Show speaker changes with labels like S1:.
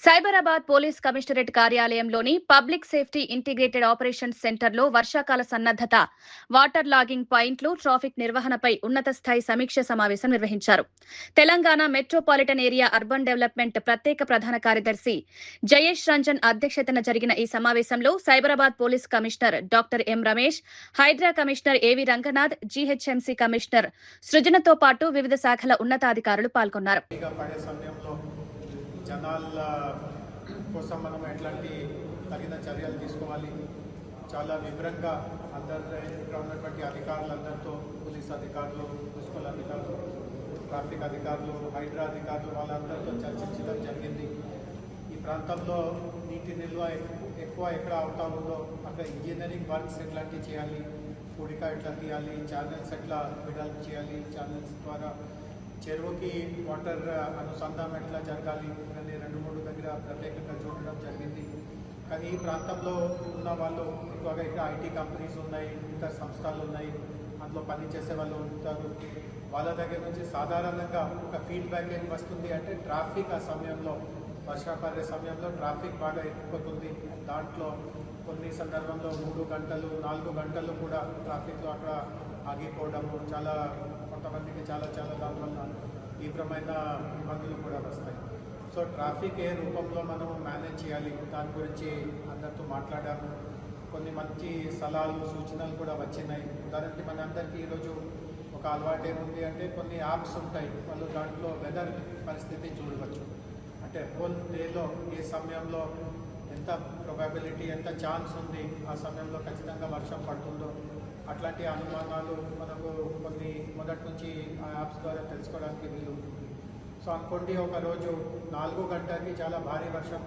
S1: Cyberabad police commissionerate కార్యాలయంలోని public safety integrated operations సెంటర్లో వర్షాకాల సన్నద్దత, వాటర్ లాగింగ్ పాయింట్లు, ట్రాఫిక్ నిర్వహణపై ఉన్నత స్థాయి సమీక్ష సమావేశం నిర్వహించారు. Telangana metropolitan area urban development ప్రత్యేక ప్రధాన కార్యదర్శి జయేష్ రంజన్ అధ్యక్షతన జరిగిన ఈ సమావేశంలో Cyberabad police commissioner doctor M Ramesh, HYDRAA commissioner A V Ranganath, GHMC commissioner సృజనతో పాటు వివిధ శాఖల ఉన్నతాధికారులు పాల్గొన్నారు.
S2: జనాల కోసం మనం ఎట్లాంటి తగిన చర్యలు తీసుకోవాలి, చాలా వివరంగా ఇక్కడ ఉన్నటువంటి అధికారులందరితో, పోలీస్ అధికారులు, మున్సిపల్ అధికారులు, ట్రాఫిక్ అధికారులు, హైడ్రా అధికారులు వాళ్ళందరితో చర్చించడం జరిగింది. ఈ ప్రాంతంలో నీటి నిల్వ ఎక్కువ ఎక్కడ అవుతా ఉందో అక్కడ ఇంజనీరింగ్ వర్క్స్ ఎట్లాంటివి చేయాలి, కూడిక ఎట్లా తీయాలి, ఛానల్స్ ఎట్లా వెడల్పు చేయాలి, ఛానల్స్ ద్వారా చెరువుకి వాటర్ అనుసంధానం ఎట్లా జరగాలి అని 2-3 దగ్గర ప్రత్యేకంగా చూడడం జరిగింది. కానీ ఈ ప్రాంతంలో ఉన్న వాళ్ళు ఎక్కువగా ఇక్కడ ఐటీ కంపెనీస్ ఉన్నాయి, ఇతర సంస్థలు ఉన్నాయి, అందులో పనిచేసే వాళ్ళు ఉంటారు. వాళ్ళ దగ్గర నుంచి సాధారణంగా ఒక ఫీడ్బ్యాక్ ఏం వస్తుంది అంటే ట్రాఫిక్ ఆ సమయంలో, వర్షం పడే సమయంలో ట్రాఫిక్ బాగా ఎక్కుతుంది. దాంట్లో కొన్ని సందర్భంలో 3 గంటలు 4 గంటలు కూడా ట్రాఫిక్లో అక్కడ ఆగిపోవడము, కొంతమందికి చాలా దానివల్ల తీవ్రమైన ఇబ్బందులు కూడా వస్తాయి. సో ట్రాఫిక్ ఏ రూపంలో మనం మేనేజ్ చేయాలి దాని గురించి అందరితో మాట్లాడాము. కొన్ని మంచి సలహాలు, సూచనలు కూడా వచ్చినాయి. ఉదాహరణకి మనందరికీ ఈరోజు ఒక అలవాటు ఏముంది అంటే కొన్ని యాప్స్ ఉంటాయి, వాళ్ళు దాంట్లో వెదర్ పరిస్థితి చూడవచ్చు. అంటే హోల్ డేలో ఏ సమయంలో ఎంత ప్రొబాబిలిటీ, ఎంత ఛాన్స్ ఉంది, ఆ సమయంలో ఖచ్చితంగా వర్షం పడుతుందో అట్లాంటి అనుమానాలు మనకు కొన్ని మొదటి నుంచి ఆ యాప్స్ ద్వారా తెలుసుకోవడానికి వీలు ఉంటుంది. సో అనుకోండి, ఒక రోజు 4 గంటలకి చాలా భారీ వర్షం